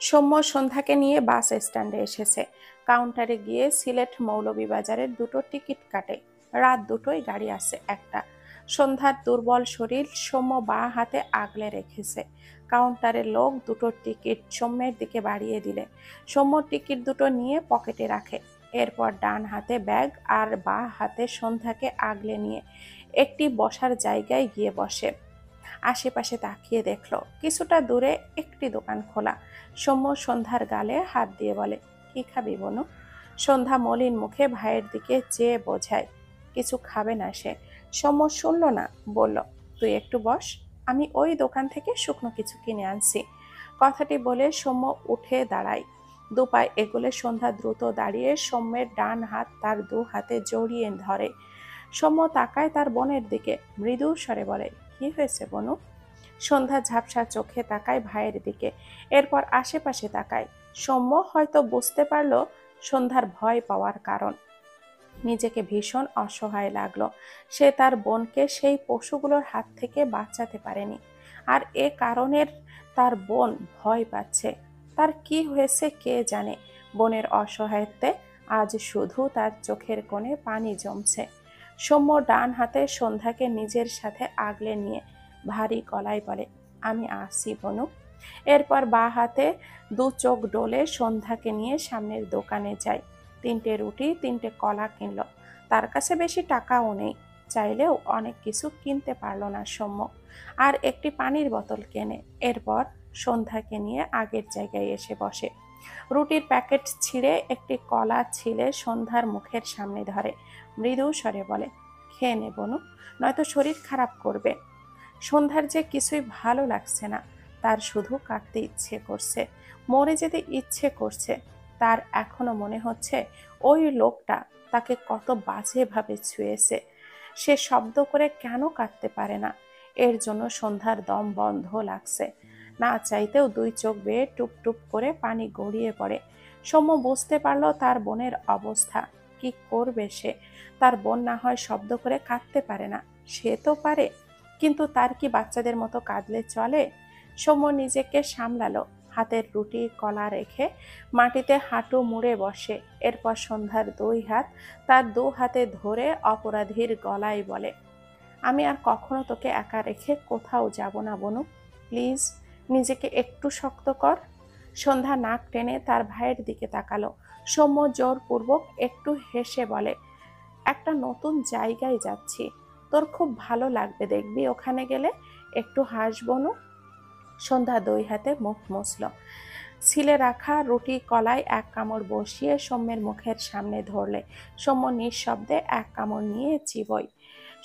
সৌম্য সন্ধ্যাকে নিয়ে বাস স্ট্যান্ডে এসেছে। কাউন্টারে গিয়ে সিলেট মৌলভীবাজারের দুটো টিকিট কাটে। রাত দুটোয় গাড়ি আসে একটা। সন্ধ্যার দুর্বল শরীর সৌম্য বাঁ হাতে আগলে রেখেছে। কাউন্টারের লোক দুটো টিকিট সৌম্যের দিকে বাড়িয়ে দিলে সৌম্য টিকিট দুটো নিয়ে পকেটে রাখে। এরপর ডান হাতে ব্যাগ আর বাঁ হাতে সন্ধ্যাকে আগলে নিয়ে একটি বসার জায়গায় গিয়ে বসে। আশেপাশে তাকিয়ে দেখলো কিছুটা দূরে একটি দোকান খোলা। সৌম্য সন্ধ্যার গালে হাত দিয়ে বলে, কি খাবি বনু? সন্ধ্যা মলিন মুখে ভাইয়ের দিকে চেয়ে বোঝায় কিছু খাবে না সে। সৌম্য শুনল না, বলল, তুই একটু বস, আমি ওই দোকান থেকে শুকনো কিছু কিনে আনছি। কথাটি বলে সৌম্য উঠে দাঁড়ায়। দুপায়ে এগুলে সন্ধ্যা দ্রুত দাঁড়িয়ে সৌম্যের ডান হাত তার দু হাতে জড়িয়ে ধরে। সৌম্য তাকায় তার বোনের দিকে, মৃদু স্বরে বলে, কি হয়েছে বনু? সন্ধ্যা ঝাপসা চোখে তাকায় ভাইয়ের দিকে, এরপর আশেপাশে তাকায়। সৌম্য হয়তো বুঝতে পারল সন্ধ্যার ভয় পাওয়ার কারণ। নিজেকে ভীষণ অসহায় লাগলো। সে তার বোনকে সেই পশুগুলোর হাত থেকে বাঁচাতে পারেনি, আর এ কারণের তার বোন ভয় পাচ্ছে। তার কি হয়েছে কে জানে। বোনের অসহায়ত্বে আজ শুধু তার চোখের কোণে পানি জমছে। সৌম্য ডান হাতে সন্ধ্যাকে নিজের সাথে আগলে নিয়ে ভারী গলায় বলে, আমি আসি বনু। এরপর বাঁ হাতে দু চোখ ডোলে সন্ধ্যাকে নিয়ে সামনের দোকানে যায়। 3টে রুটি 3টে কলা কিনল। তার কাছে বেশি টাকাও নেই, চাইলেও অনেক কিছু কিনতে পারল না সৌম্য। আর একটি পানির বোতল কেনে। এরপর সন্ধ্যাকে নিয়ে আগের জায়গায় এসে বসে। রুটির প্যাকেট ছিঁড়ে একটি কলা ছিলে সন্ধ্যার মুখের সামনে ধরে। মৃদু স্বরে বলে, খেয়ে নে বনু, নয়তো শরীর খারাপ করবে। সন্ধ্যার যে কিছুই ভালো লাগছে না, তার শুধু কাঁদতে ইচ্ছে করছে, মরে যেতে ইচ্ছে করছে। তার এখনো মনে হচ্ছে ওই লোকটা তাকে কত বাজেভাবে ছুঁয়েছে। সে শব্দ করে কেন কাঁদতে পারে না? এর জন্য সন্ধ্যার দম বন্ধ লাগছে। না চাইতেও দুই চোখ বেয়ে টুপ টুপ করে পানি গড়িয়ে পড়ে। সৌম্য বুঝতে পারলো তার বোনের অবস্থা। কি করবে সে? তার বোন না হয় শব্দ করে কাঁদতে পারে না, সে তো পারে, কিন্তু তার কি বাচ্চাদের মতো কাঁদলে চলে? সৌম্য নিজেকে সামলালো। হাতের রুটি কলা রেখে মাটিতে হাঁটু মুড়ে বসে। এরপর সন্ধ্যার দুই হাত তার দু হাতে ধরে অপরাধীর গলায় বলে, আমি আর কখনো তোকে একা রেখে কোথাও যাব না বনু, প্লিজ নিজেকে একটু শক্ত কর। সন্ধ্যা নাক টেনে তার ভাইয়ের দিকে তাকালো। সৌম্য জোরপূর্বক একটু হেসে বলে, একটা নতুন জায়গায় যাচ্ছি, তোর খুব ভালো লাগবে দেখবি ওখানে গেলে, একটু হাস বনু। সন্ধ্যা দুই হাতে মুখ মুছল। ছিলে রাখা রুটি কলায় এক কামড় বসিয়ে সৌম্যের মুখের সামনে ধরলে সৌম্য নিঃশব্দে এক কামড় নিয়ে চিবোয়।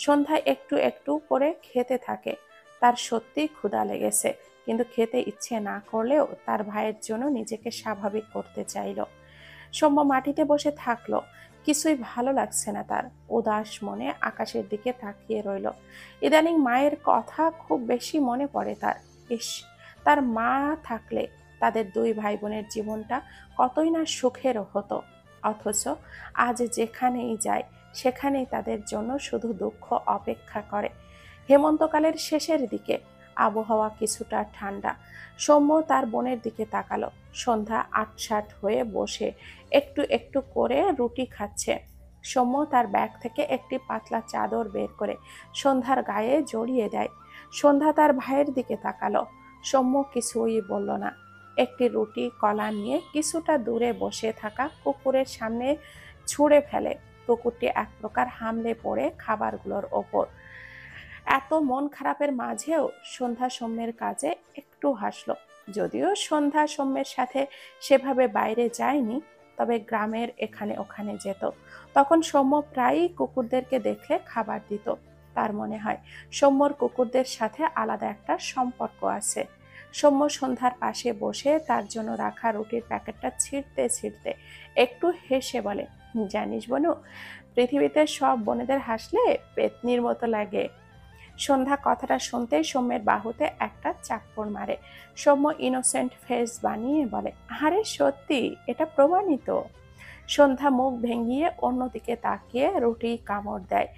সন্ধ্যা একটু একটু করে খেতে থাকে। তার সত্যিই ক্ষুধা লেগেছে, কিন্তু খেতে ইচ্ছে না করলেও তার ভাইয়ের জন্য নিজেকে স্বাভাবিক করতে চাইল। সৌম্য মাটিতে বসে থাকলো। কিছুই ভালো লাগছে না তার। উদাস মনে আকাশের দিকে তাকিয়ে রইল। ইদানিং মায়ের কথা খুব বেশি মনে পড়ে তার। ইস, তার মা থাকলে তাদের দুই ভাই বোনের জীবনটা কতই না সুখের হতো। অথচ আজ যেখানেই যায় সেখানেই তাদের জন্য শুধু দুঃখ অপেক্ষা করে। হেমন্তকালের শেষের দিকে আবহাওয়া কিছুটা ঠান্ডা। সৌম্য তার বোনের দিকে তাকালো। সন্ধ্যা আটসাট হয়ে বসে একটু একটু করে রুটি খাচ্ছে। সৌম্য তার ব্যাগ থেকে একটি পাতলা চাদর বের করে সন্ধ্যার গায়ে জড়িয়ে দেয়। সন্ধ্যা তার ভাইয়ের দিকে তাকালো। সৌম্য কিছুই বলল না। একটি রুটি কলা নিয়ে কিছুটা দূরে বসে থাকা কুকুরের সামনে ছুঁড়ে ফেলে। কুকুরটি এক প্রকার হামলে পড়ে খাবারগুলোর ওপর। এত মন খারাপের মাঝেও সন্ধ্যা সৌম্যের কাজে একটু হাসলো। যদিও সন্ধ্যা সৌম্যের সাথে সেভাবে বাইরে যায়নি, তবে গ্রামের এখানে ওখানে যেত। তখন সৌম্য প্রায়ই কুকুরদেরকে দেখলে খাবার দিত। তার মনে হয় সৌম্যর কুকুরদের সাথে আলাদা একটা সম্পর্ক আছে। সৌম্য সন্ধ্যার পাশে বসে তার জন্য রাখা রুটির প্যাকেটটা ছিঁড়তে ছিঁড়তে একটু হেসে বলে, জানিস বনু, পৃথিবীতে সব বোনেদের হাসলে পেতনির মতো লাগে। সন্ধ্যা কথাটা শুনতেই সৌম্যের বাহুতে একটা চাপড় মারে। সৌম্য ইনোসেন্ট ফেস বানিয়ে বলে, আরে সত্যি, এটা প্রমাণিত। সন্ধ্যা মুখ ভেঙিয়ে অন্যদিকে তাকিয়ে রুটি কামড় দেয়।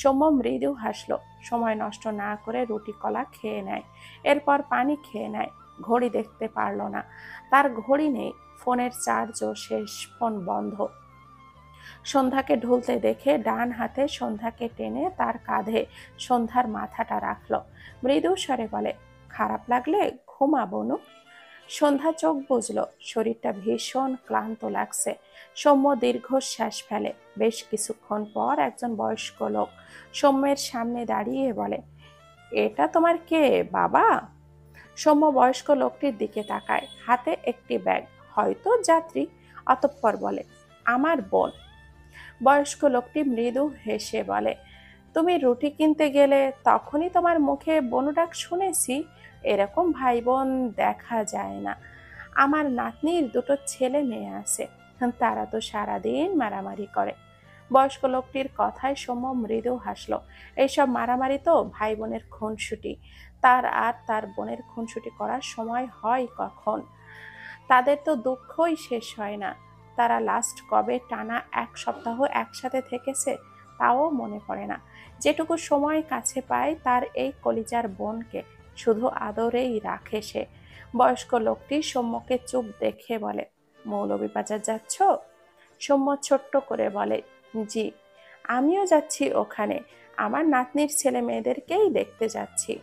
সৌম্য মৃদু হাসলো। সময় নষ্ট না করে রুটি কলা খেয়ে নেয়। এরপর পানি খেয়ে নেয়। ঘড়ি দেখতে পারল না, তার ঘড়ি নেই, ফোনের চার্জও শেষ, ফোন বন্ধ। সন্ধ্যাকে ঢুলতে দেখে ডান হাতে সন্ধ্যাকে টেনে তার কাঁধে সন্ধ্যার মাথাটা রাখলো। মৃদু স্বরে বলে, খারাপ লাগলে ঘুমা বনু। সন্ধ্যা চোখ বুঝল, শরীরটা ভীষণ ক্লান্ত লাগছে। সৌম্য দীর্ঘশ্বাস ফেলে। বেশ কিছুক্ষণ পর একজন বয়স্ক লোক সৌম্যের সামনে দাঁড়িয়ে বলে, এটা তোমার কে বাবা? সৌম্য বয়স্ক লোকটির দিকে তাকায়, হাতে একটি ব্যাগ, হয়তো যাত্রী। অতঃপর বলে, আমার বোন। বয়স্ক লোকটি মৃদু হেসে বলে, তুমি রুটি কিনতে গেলে তখনই তোমার মুখে বনু ডাক শুনেছি। এরকম ভাই বোন দেখা যায় না। আমার নাতনির দুটো ছেলে মেয়ে আছে, তারা তো সারাদিন মারামারি করে। বয়স্ক লোকটির কথায় সৌম্য মৃদু হাসল। এইসব মারামারি তো ভাই বোনের খুনসুটি, তার আর তার বোনের খুনসুটি করার সময় হয় কখন? তাদের তো দুঃখই শেষ হয় না। তারা লাস্ট কবে টানা 1 সপ্তাহ একসাথে থেকেছে তাও মনে পড়ে না। যেটুকু সময় কাছে পায় তার এই কলিজার বোনকে শুধু আদরেই রাখে সে। বয়স্ক লোকটি সৌম্যকে চুপ দেখে বলে, মৌলভীবাজার যাচ্ছ? সৌম্য ছোট্ট করে বলে, জি, আমিও যাচ্ছি ওখানে, আমার নাতনির ছেলে মেয়েদেরকেই দেখতে যাচ্ছি।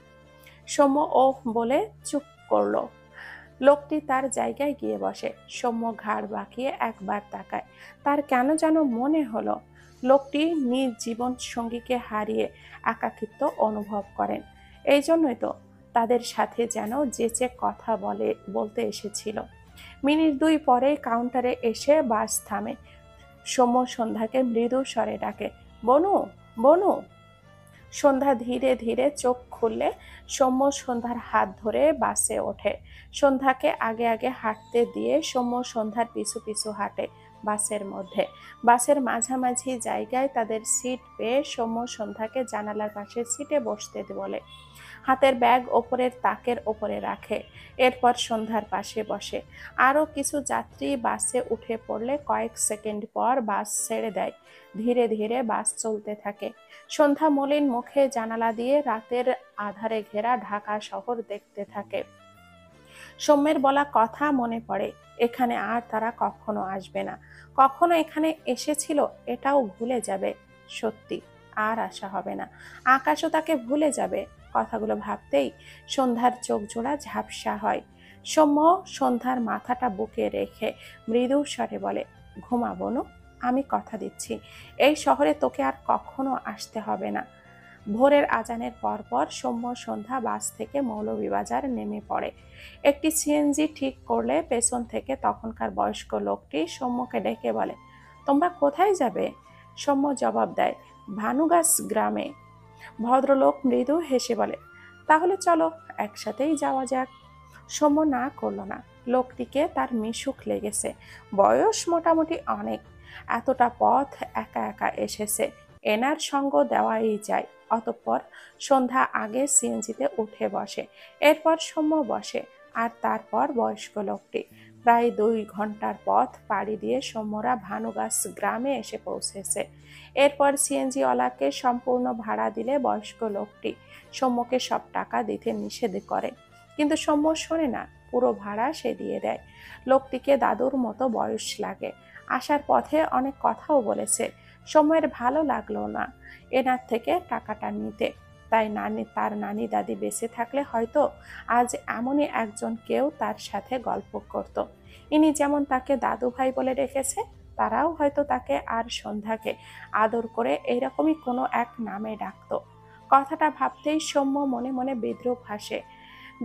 সৌম্য ওহ বলে চুপ করলো। লোকটি তার জায়গায় গিয়ে বসে। সৌম্য ঘাড় বাঁকিয়ে একবার তাকায়। তার কেন যেন মনে হলো লোকটি নিজ জীবন সঙ্গীকে হারিয়ে একাকিত্ব অনুভব করেন। এই জন্যই তো তাদের সাথে যেন যেচে কথা বলতে এসেছিল। মিনিট 2 পরে কাউন্টারে এসে বাস থামে। সৌম্য সন্ধ্যাকে মৃদু স্বরে ডাকে, বনু, বনু। সন্ধ্যা ধীরে ধীরে চোখ খুললে সৌম্য সন্ধ্যার হাত ধরে বাসে ওঠে। সন্ধ্যাকে আগে আগে হাঁটতে দিয়ে সৌম্য সন্ধ্যার পিছু পিছু হাঁটে বাসের মধ্যে। বাসের মাঝামাঝি জায়গায় তাদের সিট পেয়ে সৌম্য সন্ধ্যাকে জানালার পাশের সিটে বসতে বলে। হাতের ব্যাগ ওপরের তাকের ওপরে রাখে। এরপর সন্ধ্যার পাশে বসে। আরও কিছু যাত্রী বাসে উঠে পড়লে কয়েক সেকেন্ড পর বাস ছেড়ে দেয়। ধীরে ধীরে বাস চলতে থাকে। সন্ধ্যা মলিন মুখে জানালা দিয়ে রাতের আধারে ঘেরা ঢাকা শহর দেখতে থাকে। সৌম্যের বলা কথা মনে পড়ে, এখানে আর তারা কখনো আসবে না। কখনো এখানে এসেছিল এটাও ভুলে যাবে। সত্যি আর আশা হবে না। আকাশও তাকে ভুলে যাবে। কথাগুলো ভাবতেই সন্ধ্যার চোখ জোড়া ঝাপসা হয়। সৌম্য সন্ধ্যার মাথাটা বুকে রেখে মৃদু স্বরে বলে, ঘুমাবো না, আমি কথা দিচ্ছি এই শহরে তোকে আর কখনো আসতে হবে না। ভোরের আজানের পরপর সৌম্য সন্ধ্যা বাস থেকে মৌলভীবাজার নেমে পড়ে। একটি সিএনজি ঠিক করলে পেছন থেকে তখনকার বয়স্ক লোকটি সৌম্যকে ডেকে বলে, তোমরা কোথায় যাবে? সৌম্য জবাব দেয়, ভানুগাছ গ্রামে। ভদ্রলোক মৃদু হেসে বলে, তাহলে চলো একসাথেই যাওয়া যাক। সৌম্য না করল না। লোকটিকে তার মিশুক লেগেছে। বয়স মোটামুটি অনেক। এতটা পথ একা একা এসেছে, এনার সঙ্গ দেওয়াই যায়। অতঃপর সন্ধ্যা আগে সিএনজিতে উঠে বসে। এরপর সৌম্য বসে, আর তারপর বয়স্ক লোকটি। প্রায় 2 ঘন্টার পথ পাড়ি দিয়ে সৌম্যরা ভানুগাছ গ্রামে এসে পৌঁছেছে। এরপর সিএনজিওয়ালাকে সম্পূর্ণ ভাড়া দিলে বয়স্ক লোকটি সৌম্যকে সব টাকা দিতে নিষেধ করে, কিন্তু সৌম্য শোনে না। পুরো ভাড়া সে দিয়ে দেয়। লোকটিকে দাদুর মতো বয়স লাগে। আসার পথে অনেক কথাও বলেছে। সৌম্যের ভালো লাগলো না এনার থেকে টাকাটা নিতে। তাই তার নানি দাদি বেঁচে থাকলে হয়তো আজ এমনই একজন কেউ তার সাথে গল্প করত। ইনি যেমন তাকে দাদু ভাই বলে রেখেছে, তারাও হয়তো তাকে আর সন্ধ্যাকে আদর করে এইরকমই কোনো এক নামে ডাকত। কথাটা ভাবতেই সৌম্য মনে মনে বিদ্রুপ হাসে।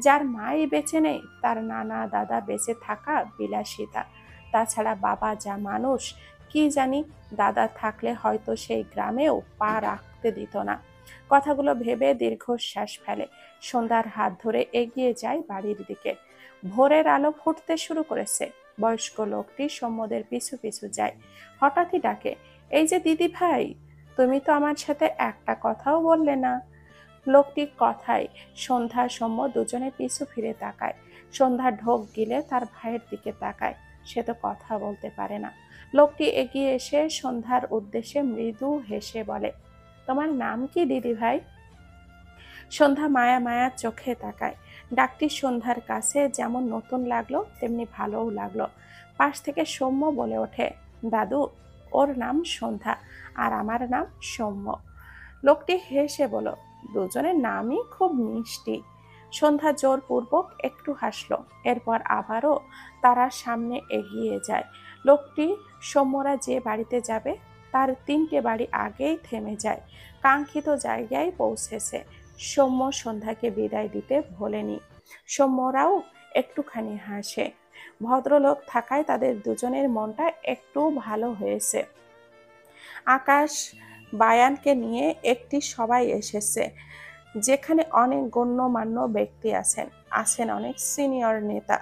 যার মাই বেঁচে নেই তার নানা দাদা বেঁচে থাকা বিলাসিতা। তাছাড়া বাবা যা মানুষ, কি জানি দাদা থাকলে হয়তো সেই গ্রামেও পা রাখতে দিত না। কথাগুলো ভেবে দীর্ঘশ্বাস ফেলে। সন্ধ্যার হাত ধরে এগিয়ে যায় বাড়ির দিকে। ভোরের আলো ফুটতে শুরু করেছে। বয়স্ক লোকটি সৌম্যদের পিছু পিছু যায়। হঠাৎই ডাকে, এই যে দিদি ভাই, তুমি তো আমার সাথে একটা কথাও বললে না। লোকটির কথায় সন্ধ্যা সৌম্য দুজনে পিছু ফিরে তাকায়। সন্ধ্যা ঢোক গিলে তার ভাইয়ের দিকে তাকায়। সে তো কথা বলতে পারে না। লোকটি এগিয়ে এসে সন্ধ্যার উদ্দেশ্যে মৃদু হেসে বলে, তোমার নাম কি দিদি ভাই? সন্ধ্যা মায়া মায়া চোখে তাকায়। ডাকটি সন্ধ্যার কাছে যেমন নতুন লাগলো তেমনি ভালোও লাগলো। পাশ থেকে সৌম্য বলে ওঠে, দাদু, ওর নাম সন্ধ্যা আর আমার নাম সৌম্য। লোকটি হেসে বলল, দুজনের নামই খুব মিষ্টি। সন্ধ্যা জোরপূর্বক একটু হাসলো, এরপর আবারও তারা সামনে এগিয়ে যায়। লোকটি সৌম্যরা যে বাড়িতে যাবে তার 3টে বাড়ি আগেই থেমে যায়। কাঙ্ক্ষিত জায়গায় পৌঁছেছে। সৌম্য সন্ধ্যাকে বিদায় দিতে ভোলেনি। সৌম্যরাও একটুখানি হাসে। ভদ্রলোক থাকায় তাদের দুজনের মনটা একটু ভালো হয়েছে। আকাশ বায়ানকে নিয়ে একটি সবাই এসেছে, যেখানে অনেক গণ্যমান্য ব্যক্তি আছেন অনেক সিনিয়র নেতা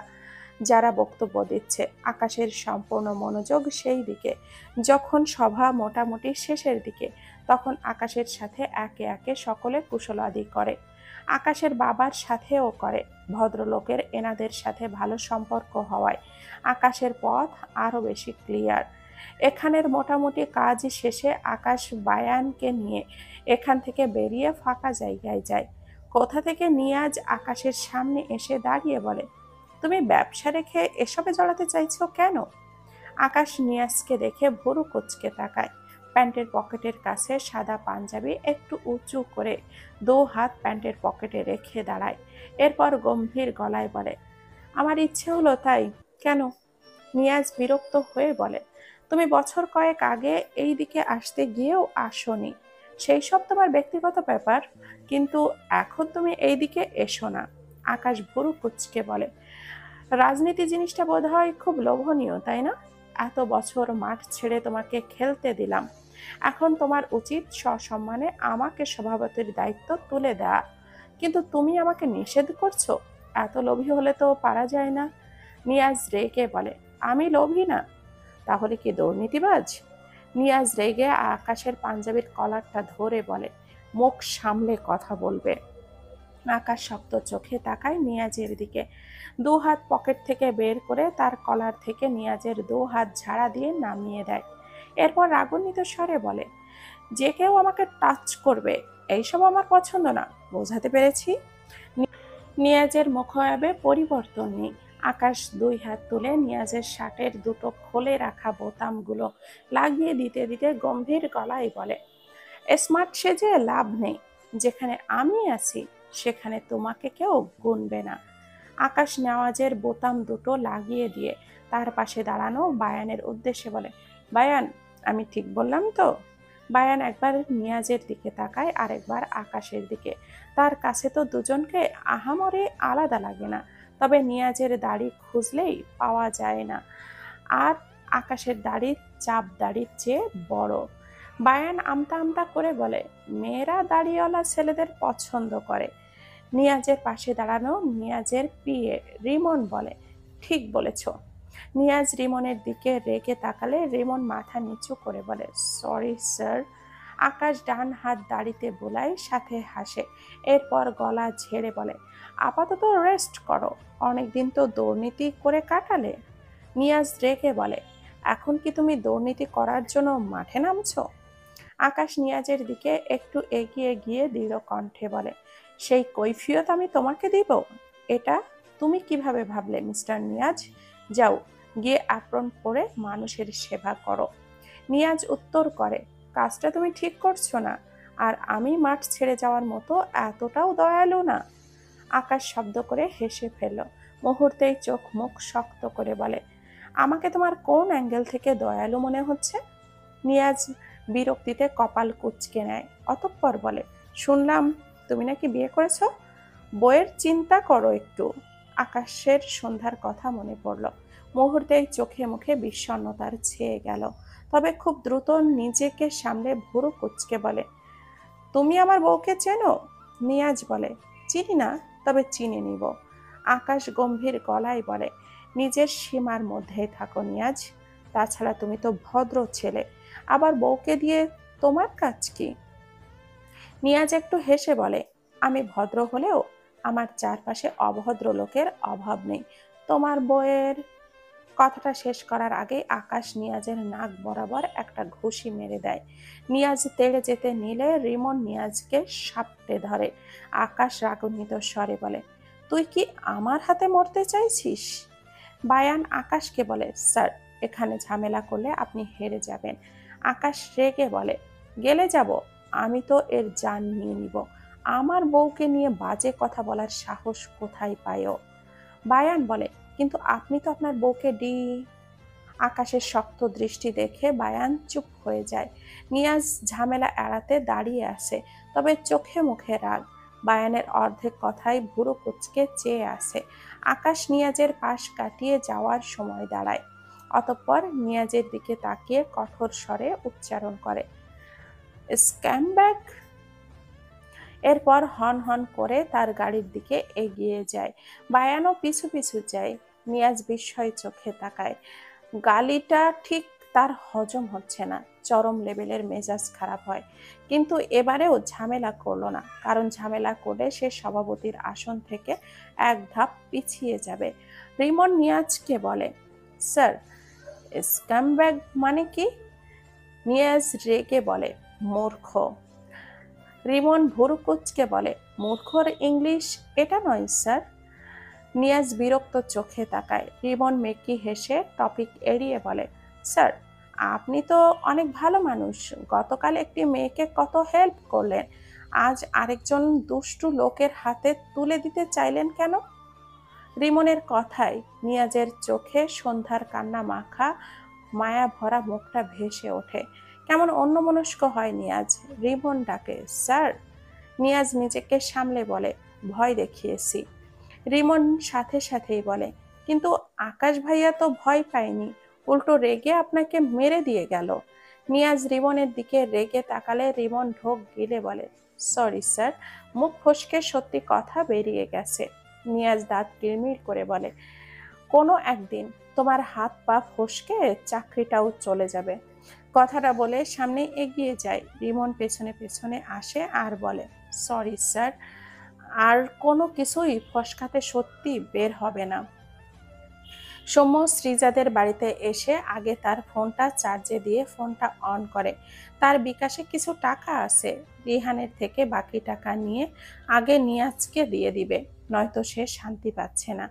যারা বক্তব্য দিচ্ছে। আকাশের সম্পূর্ণ মনোযোগ সেই দিকে। যখন সভা মোটামুটি শেষের দিকে, তখন আকাশের সাথে একে একে সকলে কুশলাদি করে। আকাশের বাবার সাথেও করে। ভদ্রলোকের এনাদের সাথে ভালো সম্পর্ক হওয়ায় আকাশের পথ আরো বেশি ক্লিয়ার। এখানের মোটামুটি কাজ শেষে আকাশ বায়ানকে নিয়ে এখান থেকে বেরিয়ে ফাঁকা জায়গায় যায়। কোথা থেকে নিয়াজ আকাশের সামনে এসে দাঁড়িয়ে বলে, তুমি ব্যবসা রেখে এসবে জড়াতে চাইছো কেন? আকাশ নিয়াজকে দেখে ভুরু কুঁচকে তাকায়। প্যান্টের পকেটের কাছে সাদা পাঞ্জাবি একটু উঁচু করে 2 হাত প্যান্টের পকেটে রেখে দাঁড়ায়। এরপর গম্ভীর গলায় বলে, আমার ইচ্ছে হলো তাই। কেন? নিয়াজ বিরক্ত হয়ে বলে, তুমি বছর কয়েক আগে এই দিকে আসতে গিয়েও আসোনি। সেই সব তোমার ব্যক্তিগত ব্যাপার, কিন্তু এখন তুমি এই দিকে এসো না। আকাশ ভুরু কুঁচকে বলে, রাজনীতি জিনিসটা বোধহয় খুব লোভনীয়, তাই না? এত বছর মাঠ ছেড়ে তোমাকে খেলতে দিলাম, এখন তোমার উচিত সসম্মানে আমাকে সভাপতির দায়িত্ব তুলে দেয়া। কিন্তু তুমি আমাকে নিষেধ করছো। এত লোভী হলে তো পারা যায় না। নিয়াজ রেগে বলে, আমি লোভী না? তাহলে কি দুর্নীতিবাজ? নিয়াজ রেগে আকাশের পাঞ্জাবির কলারটা ধরে বলে, মুখ সামলে কথা বলবে। আকাশ শক্ত চোখে তাকায় নিয়াজের দিকে। 2 হাত পকেট থেকে বের করে তার কলার থেকে নিয়াজের 2 হাত ঝাড়া দিয়ে নামিয়ে দেয়। এরপর রাগান্বিত স্বরে বলে, যে কেউ আমাকে টাচ করবে এইসব আমার পছন্দ না, বোঝাতে পেরেছি? নিয়াজের মুখাবয়বে পরিবর্তন নেই। আকাশ 2 হাত তুলে নিয়াজের শার্টের দুটো খুলে রাখা বোতামগুলো লাগিয়ে দিতে দিতে গম্ভীর গলায় বলে, স্মার্ট সেজে লাভ নেই। যেখানে আমি আছি সেখানে তোমাকে কেউ গুনবে না। আকাশ নেওয়াজের বোতাম দুটো লাগিয়ে দিয়ে তার পাশে দাঁড়ানো বায়ানের উদ্দেশ্যে বলে, বায়ান, আমি ঠিক বললাম তো? বায়ান একবার নিয়াজের দিকে তাকায় আর একবার আকাশের দিকে। তার কাছে তো দুজনকে আহামরি আলাদা লাগে না, তবে নিয়াজের দাড়ি খুঁজলেই পাওয়া যায় না, আর আকাশের দাড়ি চাপ দাড়ির চেয়ে বড়। বায়ান আমতা আমতা করে বলে, মেয়েরা দাড়িওয়ালা ছেলেদের পছন্দ করে। নিয়াজের পাশে দাঁড়ানো নিয়াজের পিএ রিমন বলে, ঠিক বলেছ। নিয়াজ রিমনের দিকে রেগে তাকালে রিমন মাথা নিচু করে বলে, সরি স্যার। আকাশ ডান হাত দাড়িতে বোলায়, সাথে হাসে। এরপর গলা ঝেড়ে বলে, আপাতত রেস্ট করো, অনেকদিন তো দুর্নীতি করে কাটালে। নিয়াজ রেগে বলে, এখন কি তুমি দুর্নীতি করার জন্য মাঠে নামছো? আকাশ নিয়াজের দিকে একটু এগিয়ে গিয়ে দৃঢ় কণ্ঠে বলে, সেই কৈফিয়ত আমি তোমাকে দিব? এটা তুমি কিভাবে ভাবলে মিস্টার নিয়াজ? যাও, গিয়ে আপ্রণ করে মানুষের সেবা করো। নিয়াজ উত্তর করে, কাজটা তুমি ঠিক করছো না, আর আমি মাঠ ছেড়ে যাওয়ার মতো এতটাও দয়ালু না। আকাশ শব্দ করে হেসে ফেলল। মুহূর্তেই চোখ মুখ শক্ত করে বলে, আমাকে তোমার কোন অ্যাঙ্গেল থেকে দয়ালু মনে হচ্ছে? নিয়াজ বিরক্তিতে কপাল কুঁচকে নেয়। অতঃপর বলে, শুনলাম তুমি নাকি বিয়ে করেছো। বইয়ের চিন্তা করো একটু। আকাশের সন্ধ্যার কথা মনে পড়ল। মুহূর্তেই চোখে মুখে বিষণ্ণতার ছেয়ে গেল। তবে খুব দ্রুত নিজেকে সামলে ভুরু কুঁচকে বলে, তুমি আমার বউকে চেনো? নিয়াজ বলে, চিনি না, তবে চিনে নিব। আকাশ গম্ভীর গলায় বলে, নিজের সীমার মধ্যে থাকো নিয়াজ। তাছাড়া তুমি তো ভদ্র ছেলে, আবার বউকে দিয়ে তোমার কাজ কি? নিয়াজ একটু হেসে বলে, আমি ভদ্র হলেও আমার চারপাশে অভদ্র লোকের অভাব নেই। তোমার বউয়ের কথাটা শেষ করার আগেই আকাশ নিয়াজের নাক বরাবর একটা ঘুষি মেরে দেয়। নিয়াজ তেড়ে যেতে নিলে রিমন নিয়াজকে সাপটে ধরে। আকাশ রাগান্বিত স্বরে বলে, তুই কি আমার হাতে মরতে চাইছিস? বায়ান আকাশকে বলে, স্যার, এখানে ঝামেলা করলে আপনি হেরে যাবেন। আকাশ রেগে বলে, গেলে যাব? আমি তো এর জান নিয়ে নিব। আমার বউকে নিয়ে বাজে কথা বলার সাহস কোথায় পায়ও? বায়ান বলে, কিন্তু আপনি তো আপনার বউকে আকাশের শক্ত দৃষ্টি দেখে বায়ান চুপ হয়ে যায়। নিয়াজ ঝামেলা এড়াতে দাঁড়িয়ে আসে, তবে চোখে মুখে রাগ। বায়ানের অর্ধেক কথাই ভুরু কুঁচকে চেয়ে আসে। আকাশ নিয়াজের পাশ কাটিয়ে যাওয়ার সময় দাঁড়ায়, অতঃপর নিয়াজের দিকে তাকিয়ে কঠোর স্বরে উচ্চারণ করে, স্ক্যামব্যাগ। এরপর হন হন করে তার গাড়ির দিকে এগিয়ে যায়। বায়ানও পিছু পিছু যায়। নিয়াজ বিস্ময় চোখে তাকায়। গালিটা ঠিক তার হজম হচ্ছে না, চরম লেভেলের মেজাজ খারাপ হয়। কিন্তু এবারেও ঝামেলা করলো না, কারণ ঝামেলা করলে সে সভাপতির আসন থেকে এক ধাপ পিছিয়ে যাবে। রিমন নিয়াজকে বলে, স্যার, স্ক্যামব্যাগ মানে কি? নিয়াজ রেগে বলে, মূর্খ। রিমন ভুরু কুঁচকে বলে, মূর্খর ইংলিশ এটা নয় স্যার। নিয়াজ বিরক্ত চোখে তাকায়। রিমন মেকি হেসে টপিক এড়িয়ে বলে, স্যার, আপনি তো অনেক ভালো মানুষ। গতকাল একটি মেয়েকে কত হেল্প করলেন, আজ আরেকজন দুষ্টু লোকের হাতে তুলে দিতে চাইলেন কেন? রিমনের কথায় নিয়াজের চোখে সন্ধ্যার কান্না মাখা মায়া ভরা মুখটা ভেসে ওঠে। কেমন অন্যমনস্ক হয় নিয়াজ। রিমন ডাকে, স্যার। নিয়াজ নিজেকে সামলে বলে, ভয় দেখিয়েছি। রিমন সাথে সাথেই বলে, কিন্তু আকাশ ভাইয়া তো ভয় পায়নি, উল্টো রেগে আপনাকে মেরে দিয়ে গেল। নিয়াজ রিমনের দিকে রেগে তাকালে রিমন ঢোক গিলে বলে, সরি স্যার, মুখ ফসকে সত্যি কথা বেরিয়ে গেছে। নিয়াজ দাঁত কিরমির করে বলে, কোনো একদিন তোমার হাত পা ফসকে চাকরিটাও চলে যাবে। কথাটা বলে সামনে এগিয়ে যায়। রিমন পেছনে পেছনে আসে আর বলে, সরি স্যার, আর কোনো কিছুই ফসকাতে সত্যি বের হবে না। সৌম্য শ্রীজাদের বাড়িতে এসে আগে তার ফোনটা চার্জে দিয়ে ফোনটা অন করে। তার বিকাশে কিছু টাকা আছে, রিহানের থেকে বাকি টাকা নিয়ে আগে নিয়াজকে দিয়ে দিবে, নয়তো সে শান্তি পাচ্ছে না।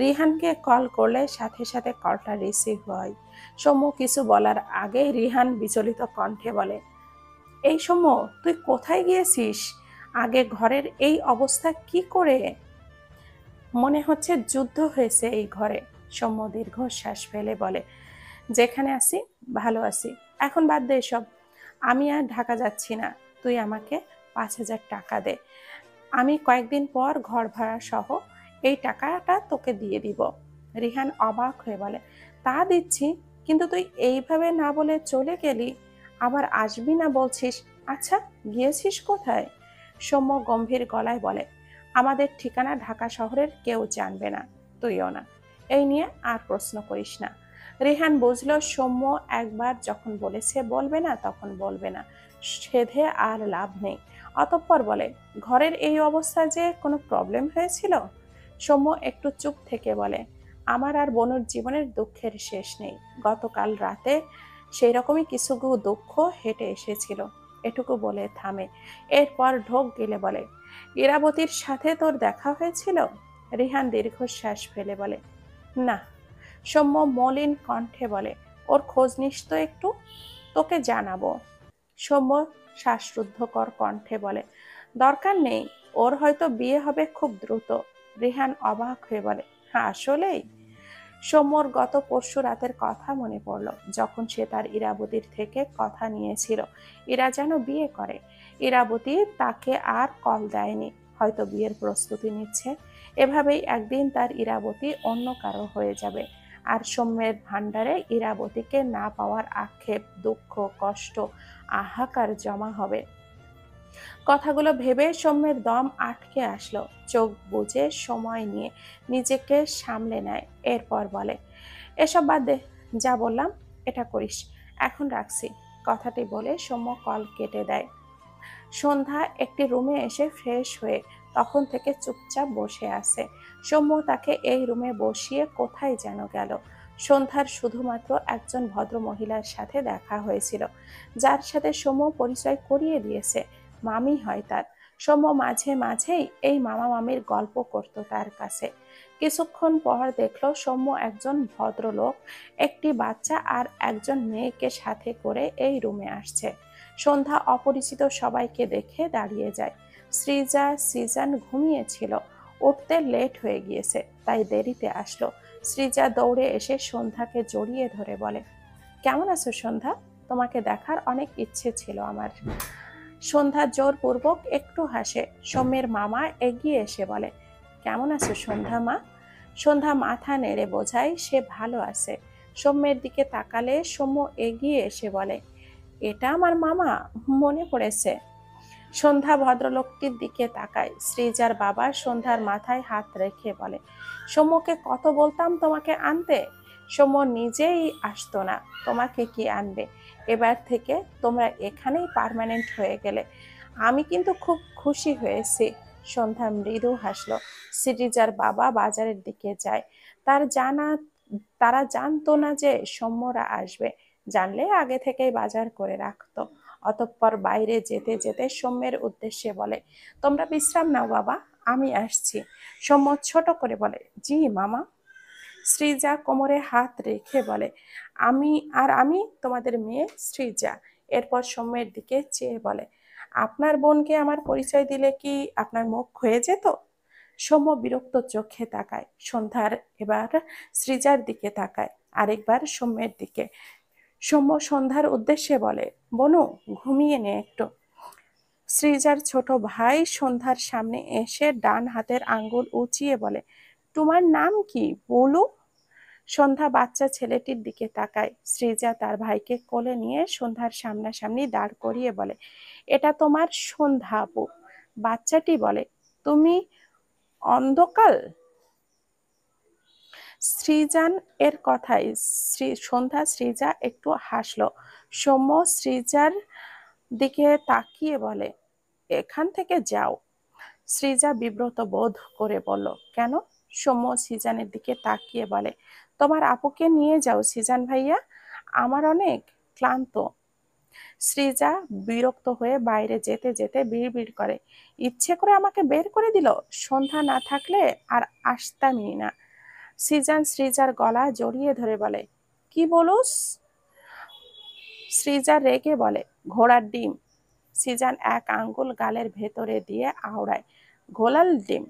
রিহানকে কল করলে সাথে সাথে কলটা রিসিভ হয়। সৌম্য কিছু বলার আগে রিহান বিচলিত কণ্ঠে বলে, এই সৌম্য, তুই কোথায় গিয়েছিস? আগে ঘরের এই অবস্থা কি করে? মনে হচ্ছে যুদ্ধ হয়েছে এই ঘরে। সৌম্য দীর্ঘশ্বাস ফেলে বলে, যেখানে আছি ভালো আছি, এখন বাদ দে এসব। আমি আর ঢাকা যাচ্ছি না, তুই আমাকে 5,000 টাকা দে। আমি কয়েকদিন পর ঘর ভাড়া সহ এই টাকাটা তোকে দিয়ে দিব। রিহান অবাক হয়ে বলে, তা দিচ্ছি, কিন্তু তুই এইভাবে না বলে চলে গেলি, আবার আসবি না বলছিস। আচ্ছা, গিয়েছিস কোথায়? সৌম্য গম্ভীর গলায় বলে, আমাদের ঠিকানা ঢাকা শহরের কেউ জানবে না, তুইও না। এই নিয়ে আর প্রশ্ন করিস না। রেহান বুঝল সৌম্য একবার যখন বলেছে বলবে না, তখন বলবে না, সেধে আর লাভ নেই। অতঃপর বলে, ঘরের এই অবস্থা যে কোনো প্রবলেম হয়েছিল? সৌম্য একটু চুপ থেকে বলে, আমার আর বনুর জীবনের দুঃখের শেষ নেই। গতকাল রাতে সেই রকমই কিছু দুঃখ হেঁটে এসেছিল। এটুকু বলে থামে। এরপর ঢোক গিলে বলে, ইরাবতীর সাথে তোর দেখা হয়েছিল? রিহান দীর্ঘশ্বাস ফেলে বলে, না। সৌম্য মলিন কণ্ঠে বলে, ওর খোঁজ নিস তো একটু, তোকে জানাবো। সৌম্য শ্বাসরুদ্ধকর কণ্ঠে বলে, দরকার নেই, ওর হয়তো বিয়ে হবে খুব দ্রুত। রিহান অবাক হয়ে বলে, হ্যাঁ আসলেই? সৌম্যর গত পরশু রাতের কথা মনে পড়ল, যখন সে তার ইরাবতীর থেকে কথা নিয়েছিল ইরা যেন বিয়ে করে। ইরাবতী তাকে আর কল দেয়নি, হয়তো বিয়ের প্রস্তুতি নিচ্ছে। এভাবেই একদিন তার ইরাবতী অন্য কারো হয়ে যাবে, আর সৌম্যের ভাণ্ডারে ইরাবতীকে না পাওয়ার আক্ষেপ, দুঃখ, কষ্ট, হাহাকার জমা হবে। কথাগুলো ভেবে সৌম্যের দম আটকে আসলো। চোখ বুজে সময় নিয়ে নিজেকে সামলে নেয়। এরপর বলে, এসব বাদ দে, যা বললাম এটা করিস, এখন রাখছি। কথাটি বলে সৌম্য কল কেটে দেয়। সন্ধ্যা একটি রুমে এসে ফ্রেশ হয়ে তখন থেকে চুপচাপ বসে আছে। সৌম্য তাকে এই রুমে বসিয়ে কোথায় যেন গেল। সন্ধ্যার শুধুমাত্র একজন ভদ্র মহিলার সাথে দেখা হয়েছিল, যার সাথে সৌম্য পরিচয় করিয়ে দিয়েছে। মামি হয় তার। সৌম্য মাঝে মাঝেই এই মামা মামির গল্প করত তার কাছে। কিছুক্ষণ পর দেখলো সৌম্য একজন ভদ্রলোক, একটি বাচ্চা আর একজন মেয়েকে সাথে করে এই রুমে আসছে। সন্ধ্যা অপরিচিত সবাইকে দেখে দাঁড়িয়ে যায়। সৃজা সৃজন ঘুমিয়েছিল, উঠতে লেট হয়ে গিয়েছে, তাই দেরিতে আসলো। সৃজা দৌড়ে এসে সন্ধ্যাকে জড়িয়ে ধরে বলে, কেমন আছো সন্ধ্যা? তোমাকে দেখার অনেক ইচ্ছে ছিল আমার। সন্ধ্যা জোরপূর্বক একটু হাসে। সৌম্যের মামা এগিয়ে এসে বলে, কেমন আছো সন্ধ্যা মা? সন্ধ্যা মাথা নেড়ে বোঝায় সে ভালো আছে। সৌম্যের দিকে তাকালে সৌম্য এগিয়ে এসে বলে, এটা আমার মামা, মনে পড়েছে। সন্ধ্যা ভদ্রলোকটির দিকে তাকায়। সৃজার বাবা সন্ধ্যার মাথায় হাত রেখে বলে, সৌম্যকে কত বলতাম তোমাকে আনতে, সৌম্য নিজেই আসতো না, তোমাকে কি আনবে? এবার থেকে তোমরা এখানেই পার্মানেন্ট হয়ে গেলে। আমি কিন্তু খুব খুশি হয়েছি। সন্ধ্যা মৃদু হাসলো। সৃজার বাবা বাজারের দিকে যায়। তারা জানতো না যে সৌম্যরা আসবে, জানলে আগে থেকেই বাজার করে রাখতো। অতঃপর বাইরে যেতে যেতে সৌম্যের উদ্দেশ্যে বলে, তোমরা বিশ্রাম নাও বাবা, আমি আসছি। সৌম্য ছোট করে বলে, জি মামা। সৃজা কোমরে হাত রেখে বলে, আমি তোমাদের মেয়ে সৃজা। এরপর সৌম্যের দিকে চেয়ে বলে, আপনার বোনকে আমার পরিচয় দিলে কি আপনার মুখ হয়ে যেত? সৌম্য বিরক্ত চোখে তাকায়। সন্ধ্যার এবার সৃজার দিকে তাকায়, আরেকবার সৌম্যের দিকে। সৌম্য সন্ধ্যার উদ্দেশ্যে বলে, বনু ঘুমিয়ে নে একটু। সৃজার ছোট ভাই সন্ধ্যার সামনে এসে ডান হাতের আঙ্গুল উঁচিয়ে বলে, তোমার নাম কি বলো? সন্ধ্যা বাচ্চা ছেলেটির দিকে তাকায়। সৃজা তার ভাইকে কোলে নিয়ে সন্ধ্যার সামনাসামনি দাঁড় করিয়ে বলে, এটা তোমার সন্ধ্যা আপু। বাচ্চাটি বলে, তুমি অন্ধকাল? সৃজান এর কথায় সন্ধ্যা সৃজা একটু হাসলো। সৌম্য সৃজার দিকে তাকিয়ে বলে, এখান থেকে যাও। সৃজা বিব্রত বোধ করে বলল, কেন? সৌম্য সৃজানের দিকে তাকিয়ে বলে, তোমার আপুকে নিয়ে যাও সৃজান ভাইয়া, আমার অনেক ক্লান্ত। সৃজা বিরক্ত হয়ে বাইরে যেতে যেতে বিড়বিড় করে, ইচ্ছে করে আমাকে বের করে দিল, সন্ধ্যা না থাকলে আর আসতামই না। সৃজান সৃজার গলা জড়িয়ে ধরে বলে, কি বলস? সৃজা রেগে বলে, ঘোড়ার ডিম। সৃজান এক আঙ্গুল গালের ভেতরে দিয়ে আওড়ায়, ঘোলাল ডিম।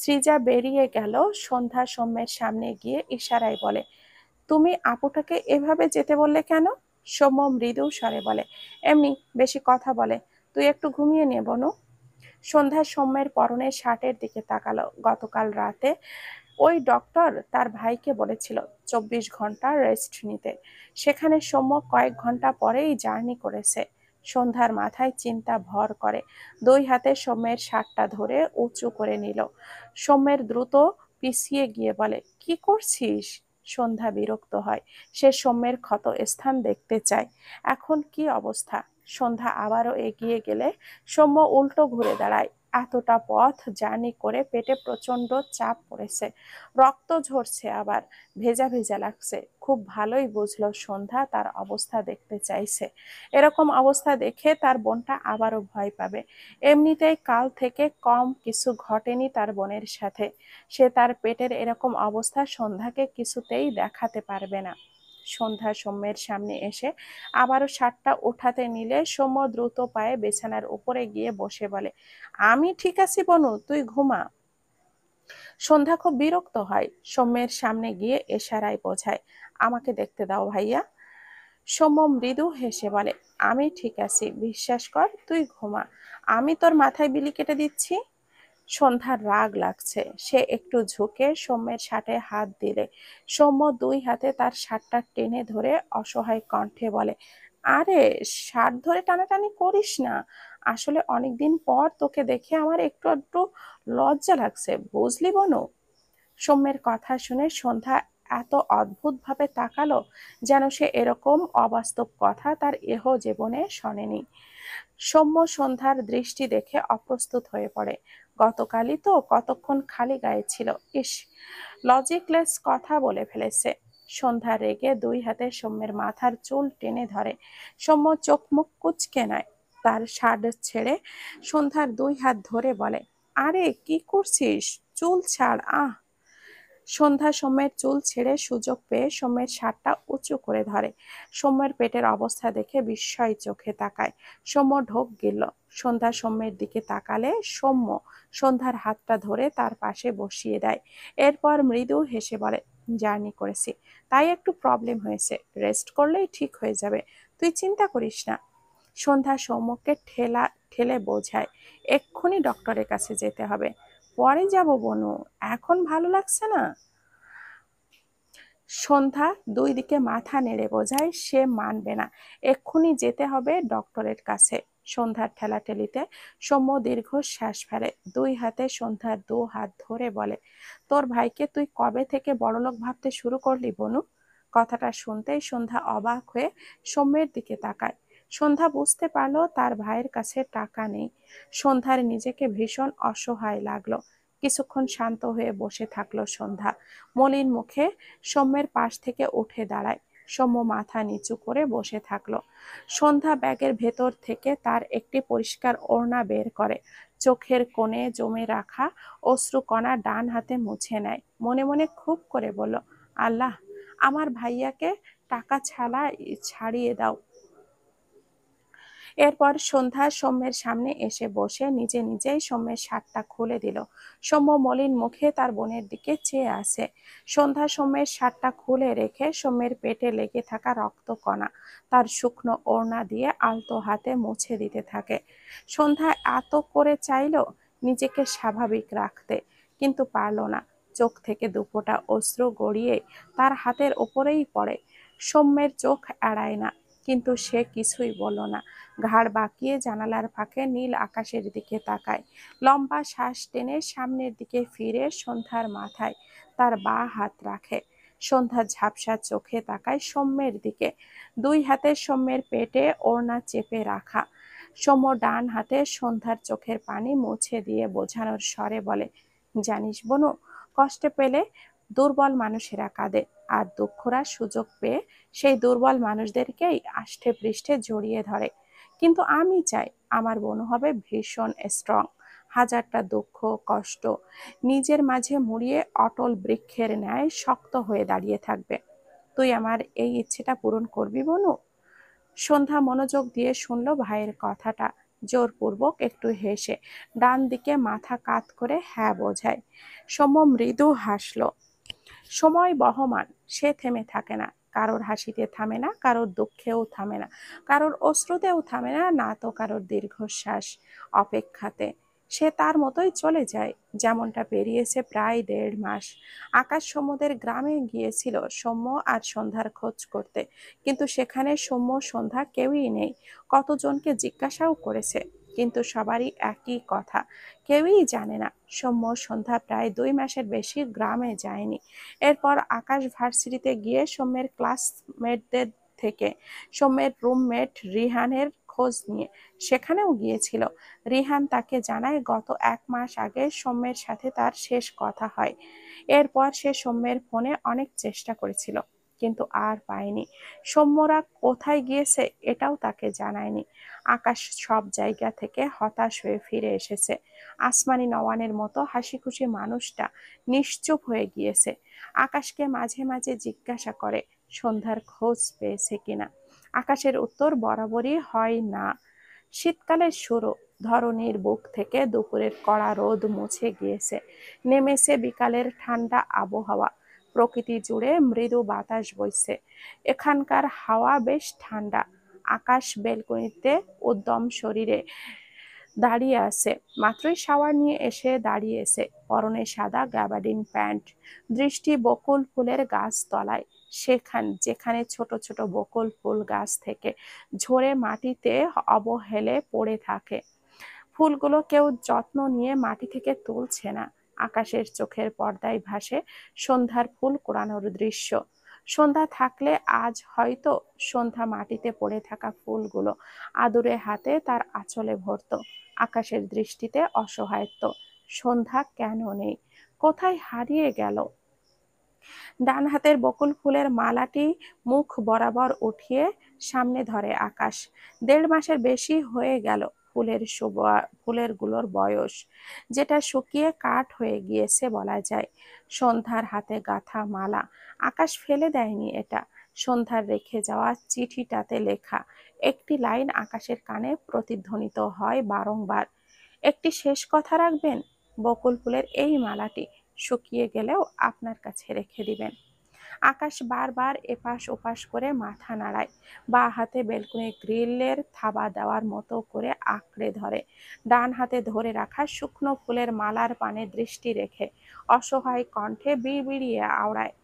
সৃজা বেরিয়ে গেল। সন্ধ্যা সৌম্যের সামনে গিয়ে ইশারায় বলে, তুমি আপুটাকে এভাবে যেতে বললে কেন? সৌম্য মৃদু স্বরে বলে, এমনি, বেশি কথা বলে, তুই একটু ঘুমিয়ে নে বনু। সন্ধ্যা সৌম্যের পরনের শার্টের দিকে তাকালো। গতকাল রাতে ওই ডক্টর তার ভাইকে বলেছিল 24 ঘন্টা রেস্ট নিতে। সেখানে সৌম্য কয়েক ঘন্টা পরেই জার্নি করেছে। সন্ধ্যার মাথায় চিন্তা ভর করে। দুই হাতে সৌম্যের শার্টটা ধরে উঁচু করে নিল। সৌম্যের দ্রুত পিছিয়ে গিয়ে বলে, কি করছিস? সন্ধ্যা বিরক্ত হয়। সে সৌম্যের ক্ষত স্থান দেখতে চায়। এখন কি অবস্থা? সন্ধ্যা আবারও এগিয়ে গেলে সৌম্য উল্টো ঘুরে দাঁড়ায়। এতটা পথ জার্নি করে পেটে প্রচন্ড চাপ পড়েছে, রক্ত ঝরছে, আবার ভেজা ভেজা লাগছে। খুব ভালোই বুঝলো সন্ধ্যা তার অবস্থা দেখতে চাইছে। এরকম অবস্থা দেখে তার বোনটা আবারও ভয় পাবে। এমনিতেই কাল থেকে কম কিছু ঘটেনি তার বোনের সাথে। সে তার পেটের এরকম অবস্থা সন্ধ্যাকে কিছুতেই দেখাতে পারবে না। সন্ধ্যা সৌম্যের সামনে এসে আবারও শার্টটা উঠাতে নিলে সৌম্য দ্রুত পায়ে বিছানার উপরে গিয়ে বসে বলে, আমি ঠিক আছি বনু, তুই ঘুমা। সন্ধ্যা খুব বিরক্ত হয়। সৌম্যের সামনে গিয়ে এশারায় বোঝায়, আমাকে দেখতে দাও ভাইয়া। সৌম্য মৃদু হেসে বলে, আমি ঠিক আছি, বিশ্বাস কর, তুই ঘুমা, আমি তোর মাথায় বিলি কেটে দিচ্ছি। সন্ধ্যার রাগ লাগছে। সে একটু ঝুঁকে সৌম্যের শার্টে হাত দিলে সৌম্য দুই হাতে তার শার্টটা টেনে ধরে অসহায় কণ্ঠে বলে, আরে শার্ট ধরে টানাটানি করিস না, আসলে অনেকদিন পর তোকে দেখে আমার একটু একটু লজ্জা লাগছে, বুঝলি বনু। সৌম্যের কথা শুনে সন্ধ্যা এত অদ্ভুতভাবে তাকালো, যেন সে এরকম অবাস্তব কথা তার এহ জীবনে শোনেনি। সৌম্য সন্ধ্যার দৃষ্টি দেখে অপ্রস্তুত হয়ে পড়ে। গতকালই তো কতক্ষণ খালি গায়ে ছিল, ইস, লজিকলেস কথা বলে ফেলেছে। সন্ধ্যা রেগে দুই হাতে সৌম্যের মাথার চুল টেনে ধরে। সৌম্য চোখ মুখ কুঁচকে নেয়। তার শার্ট ছেড়ে সন্ধ্যার 2 হাত ধরে বলে, আরে কি করছিস, চুল ছাড়। সন্ধ্যা সৌম্যের চুল ছেড়ে সুযোগ পেয়ে সৌম্যের শার্টটা উঁচু করে ধরে। সৌম্যের পেটের অবস্থা দেখে বিস্ময় চোখে তাকায়। সৌম্য ঢোক গিলল। সন্ধ্যা সৌম্যের দিকে তাকালে সৌম্য সন্ধ্যার হাতটা ধরে তার পাশে বসিয়ে দেয়। এরপর মৃদু হেসে বলে, জার্নি করেছি, তাই একটু প্রবলেম হয়েছে, রেস্ট করলেই ঠিক হয়ে যাবে, তুই চিন্তা করিস না। সন্ধ্যা সৌম্যকে ঠেলে বোঝায়, এক্ষুনি ডক্টরের কাছে যেতে হবে। পরে যাব বনু, এখন ভালো লাগছে না। সন্ধ্যা 2 দিকে মাথা নেড়ে বোঝায় সে মানবে না, এক্ষুনি যেতে হবে ডক্টরের কাছে। সন্ধ্যার ঠেলাঠেলিতে সৌম্য দীর্ঘশ্বাস ফেলে। 2 হাতে সন্ধ্যার 2 হাত ধরে বলে, তোর ভাইকে তুই কবে থেকে বড়লোক ভাবতে শুরু করলি বনু? কথাটা শুনতেই সন্ধ্যা অবাক হয়ে সৌম্যের দিকে তাকায়। সন্ধ্যা বুঝতে পারলো তার ভাইয়ের কাছে টাকা নেই। সন্ধ্যার নিজেকে ভীষণ অসহায় লাগলো। কিছুক্ষণ শান্ত হয়ে বসে থাকলো সন্ধ্যা। মলিন মুখে সৌম্যের পাশ থেকে উঠে দাঁড়ায়। সৌম্য মাথা নিচু করে বসে থাকলো। সন্ধ্যা ব্যাগের ভেতর থেকে তার একটি পরিষ্কার ওড়না বের করে। চোখের কোণে জমে রাখা অশ্রুকণা ডান হাতে মুছে নেয়। মনে মনে খুব করে বলল, আল্লাহ, আমার ভাইয়াকে টাকা ছাড়িয়ে দাও। এরপর সন্ধ্যা সৌম্যের সামনে এসে বসে নিজে নিজেই সৌম্যের শার্টটা খুলে দিল। সৌম্য মলিন মুখে তার বোনের দিকে চেয়ে আছে। সন্ধ্যা সৌম্যের শার্টটা খুলে রেখে সৌম্যের পেটে লেগে থাকা রক্তকণা তার শুকনো ওড়না দিয়ে আলতো হাতে মুছে দিতে থাকে। সন্ধ্যা এত করে চাইল নিজেকে স্বাভাবিক রাখতে, কিন্তু পারল না। চোখ থেকে দুফোঁটা অশ্রু গড়িয়ে তার হাতের ওপরেই পড়ে। সৌম্যের চোখ এড়ায় না, কিন্তু সে কিছুই বলল না। ঘাড় বাঁকিয়ে জানালার ফাঁকে নীল আকাশের দিকে তাকায়। লম্বা শ্বাস টেনে সামনের দিকে ফিরে সন্ধ্যার মাথায় তার বাঁ হাত রাখে। সন্ধ্যা ঝাপসা চোখে তাকায় সৌম্যের দিকে। 2 হাতে সৌম্যের পেটে ওড়না চেপে রাখা। সৌম্য ডান হাতে সন্ধ্যার চোখের পানি মুছে দিয়ে বোঝানোর স্বরে বলে, জানিস বনু, কষ্টে পেলে দুর্বল মানুষেরা কাঁদে, আর দুঃখরা সুযোগ পেয়ে সেই দুর্বল মানুষদেরকেই আষ্টে পৃষ্ঠে জড়িয়ে ধরে। কিন্তু আমি চাই আমার বোন হবে ভীষণ স্ট্রং, হাজারটা দুঃখ কষ্ট নিজের মাঝে মুড়িয়ে অটল বৃক্ষের ন্যায় শক্ত হয়ে দাঁড়িয়ে থাকবে। তুই আমার এই ইচ্ছেটা পূরণ করবি বনু? সন্ধ্যা মনোযোগ দিয়ে শুনল ভাইয়ের কথাটা। জোরপূর্বক একটু হেসে ডান দিকে মাথা কাত করে হ্যাঁ বোঝায়। সৌম্য মৃদু হাসল। সময় বহমান, সে থেমে থাকে না। কারোর হাসিতে থামে না, কারোর দুঃখেও থামে না, কারোর অশ্রুতেও থামে না, না তো কারোর দীর্ঘশ্বাস অপেক্ষাতে। সে তার মতোই চলে যায়। যেমনটা পেরিয়েছে প্রায় 1.5 মাস। আকাশ সমুদ্রের গ্রামে গিয়েছিল সৌম্য আর সন্ধ্যার খোঁজ করতে, কিন্তু সেখানে সৌম্য সন্ধ্যা কেউই নেই। কতজনকে জিজ্ঞাসাও করেছে, কিন্তু সবারই একই কথা, কেউই জানে না। সৌম্য সন্ধ্যা প্রায় 2 মাসের বেশি গ্রামে যায়নি। এরপর আকাশ ভার্সিটিতে গিয়ে সৌম্যের ক্লাসমেটদের থেকে সৌম্যের রুমমেট রিহানের খোঁজ নিয়ে সেখানেও গিয়েছিল। রিহান তাকে জানায় গত 1 মাস আগে সৌম্যের সাথে তার শেষ কথা হয়। এরপর সে সৌম্যের ফোনে অনেক চেষ্টা করেছিল, কিন্তু আর পায়নি। সৌম্যরা কোথায় গিয়েছে এটাও তাকে জানায়নি। আকাশ সব জায়গা থেকে হতাশ হয়ে ফিরে এসেছে। আসমানি নওয়ানের মতো হাসি খুশি মানুষটা নিশ্চুপ হয়ে গিয়েছে। আকাশকে মাঝে মাঝে জিজ্ঞাসা করে সন্ধ্যার খোঁজ পেয়েছে কিনা। আকাশের উত্তর বরাবরই হয় না। শীতকালের শুরু। ধরণীর বুক থেকে দুপুরের কড়া রোদ মুছে গিয়েছে। নেমেছে বিকালের ঠান্ডা আবহাওয়া। প্রকৃতি জুড়ে মৃদু বাতাস বইছে। এখানকার হাওয়া বেশ ঠান্ডা। আকাশ বেলকনিতে উদ্যম শরীরে দাঁড়িয়ে আছে। মাত্রই শাওয়ার নিয়ে এসে দাঁড়িয়েছে। পরনে সাদা গ্যাবার্ডিন প্যান্ট। দৃষ্টি বকুল ফুলের গাছ তলায়, যেখানে ছোট ছোট বকুল ফুল গাছ থেকে ঝরে মাটিতে অবহেলে পড়ে থাকে। ফুলগুলো কেউ যত্ন নিয়ে মাটি থেকে তুলছে না। আকাশের চোখের পর্দায় ভাসে সন্ধ্যার ফুল কুড়ানোর দৃশ্য। সন্ধ্যা থাকলে আজ হয়তো সন্ধ্যা মাটিতে পড়ে থাকা ফুলগুলো আদুরে হাতে তার আঁচলে ভরত। আকাশের দৃষ্টিতে অসহায়ত্ব। সন্ধ্যা কেন নেই, কোথায় হারিয়ে গেল? ডান হাতের বকুল ফুলের মালাটি মুখ বরাবর উঠিয়ে সামনে ধরে আকাশ। ১.৫ মাসের বেশি হয়ে গেল ফুলেরগুলোর বয়স, যেটা শুকিয়ে কাঠ হয়ে গিয়েছে বলা যায়। সন্ধ্যার হাতে গাঁথা মালা। আকাশ ফেলে দেয়নি এটা। সন্ধ্যার রেখে যাওয়া চিঠিটাতে লেখা একটি লাইন আকাশের কানে প্রতিধ্বনিত হয় বারংবার। একটি শেষ কথা রাখবেন, বকুল ফুলের এই মালাটি শুকিয়ে গেলেও আপনার কাছে রেখে দিবেন। আকাশ বারবার এপাশ ওপাশ করে মাথা নাড়ায়, বা হাতে বেলকনি গ্রিলের থাবা দেওয়ার মতো করে আঁকড়ে ধরে। ডান হাতে ধরে রাখা শুকনো ফুলের মালার পানে দৃষ্টি রেখে অসহায় কণ্ঠে বিড়বিড়িয়ে আওড়ায়,